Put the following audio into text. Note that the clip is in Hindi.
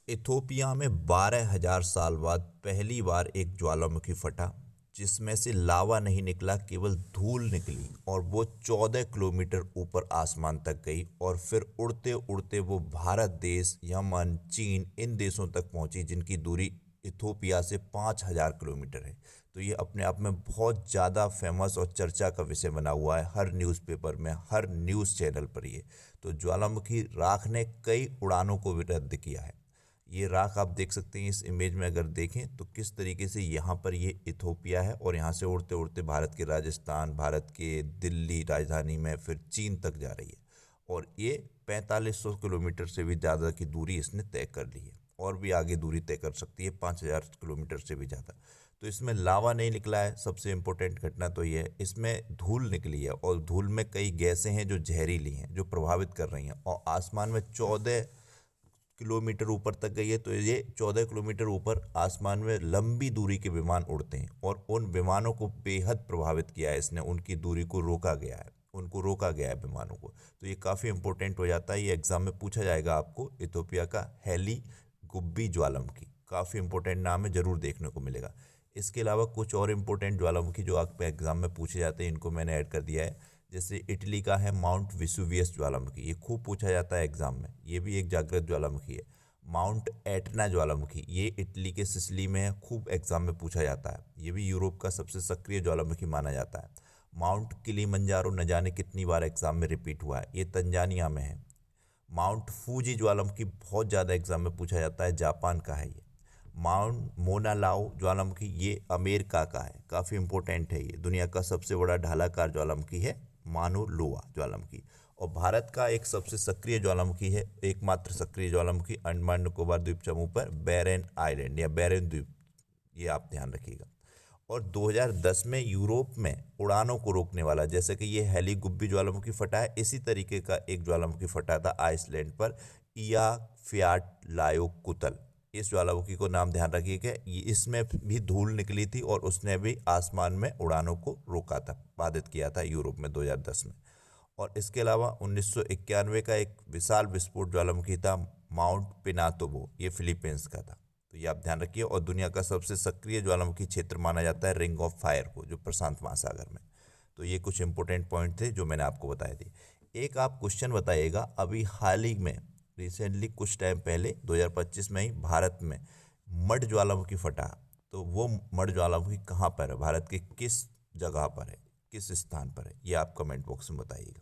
इथोपिया में 12,000 साल बाद पहली बार एक ज्वालामुखी फटा, जिसमें से लावा नहीं निकला, केवल धूल निकली और वो 14 किलोमीटर ऊपर आसमान तक गई और फिर उड़ते उड़ते वो भारत देश, यमन, चीन इन देशों तक पहुंची जिनकी दूरी इथोपिया से 5,000 किलोमीटर है। तो ये अपने आप में बहुत ज़्यादा फेमस और चर्चा का विषय बना हुआ है, हर न्यूज़पेपर में, हर न्यूज़ चैनल पर ये। तो ज्वालामुखी राख ने कई उड़ानों को भी रद्द किया है। ये राख आप देख सकते हैं इस इमेज में, अगर देखें तो किस तरीके से यहाँ पर ये इथोपिया है और यहाँ से उड़ते उड़ते भारत के राजस्थान, भारत के दिल्ली राजधानी में, फिर चीन तक जा रही है और ये 4500 किलोमीटर से भी ज़्यादा की दूरी इसने तय कर ली है और भी आगे दूरी तय कर सकती है, 5000 किलोमीटर से भी ज़्यादा। तो इसमें लावा नहीं निकला है, सबसे इम्पोर्टेंट घटना तो ये है। इसमें धूल निकली है और धूल में कई गैसें हैं जो जहरीली हैं, जो प्रभावित कर रही हैं और आसमान में 14 किलोमीटर ऊपर तक गई है। तो ये 14 किलोमीटर ऊपर आसमान में लंबी दूरी के विमान उड़ते हैं और उन विमानों को बेहद प्रभावित किया है इसने, उनकी दूरी को रोका गया है, उनको रोका गया है विमानों को। तो ये काफ़ी इंपॉर्टेंट हो जाता है, ये एग्जाम में पूछा जाएगा आपको। इथोपिया का हेली गुब्बी ज्वालामुखी काफ़ी इंपॉर्टेंट नाम है, जरूर देखने को मिलेगा। इसके अलावा कुछ और इम्पोर्टेंट ज्वालामुखी जो आपके एग्जाम में पूछे जाते हैं, इनको मैंने ऐड कर दिया है। जैसे इटली का है माउंट विसुवियस ज्वालामुखी, ये खूब पूछा जाता है एग्जाम में, ये भी एक जागृत ज्वालामुखी है। माउंट एटना ज्वालामुखी, ये इटली के सिसिली में है, खूब एग्जाम में पूछा जाता है, ये भी यूरोप का सबसे सक्रिय ज्वालामुखी माना जाता है। माउंट किलिमंजारो न जाने कितनी बार एग्जाम में रिपीट हुआ है, ये तंजानिया में है। माउंट फूजी ज्वालामुखी बहुत ज़्यादा एग्जाम में पूछा जाता है, जापान का है ये। माउंट मोना लाओ ज्वालामुखी, ये अमेरिका का है, काफ़ी इंपॉर्टेंट है ये। दुनिया का सबसे बड़ा ढालाकार ज्वालामुखी है मानो लोआ ज्वालामुखी। और भारत का एक सबसे सक्रिय ज्वालामुखी है, एकमात्र सक्रिय ज्वालामुखी अंडमान निकोबार द्वीप समूह पर, बैरन आइलैंड या बैरन द्वीप, ये आप ध्यान रखिएगा। और 2010 में यूरोप में उड़ानों को रोकने वाला, जैसे कि ये हेली गुब्बी ज्वालामुखी फटा है, इसी तरीके का एक ज्वालामुखी फटा था आइसलैंड पर, इया फ्याट लायोकुतल। इस ज्वालामुखी को नाम ध्यान रखिएगा, इसमें भी धूल निकली थी और उसने भी आसमान में उड़ानों को रोका था, बाधित किया था यूरोप में 2010 में। और इसके अलावा 1991 का एक विशाल विस्फोट ज्वालामुखी था माउंट पिनातोबो, ये फिलीपींस का था। तो ये आप ध्यान रखिए। और दुनिया का सबसे सक्रिय ज्वालामुखी क्षेत्र माना जाता है रिंग ऑफ फायर को, जो प्रशांत महासागर में। तो ये कुछ इंपॉर्टेंट पॉइंट थे जो मैंने आपको बताए थे। एक आप क्वेश्चन बताइएगा, अभी हाल ही में रिसेंटली कुछ टाइम पहले 2025 में ही भारत में मड ज्वालामुखी फटा, तो वो मड ज्वालामुखी कहाँ पर है, भारत के किस जगह पर है, किस स्थान पर है, ये आप कमेंट बॉक्स में बताइएगा।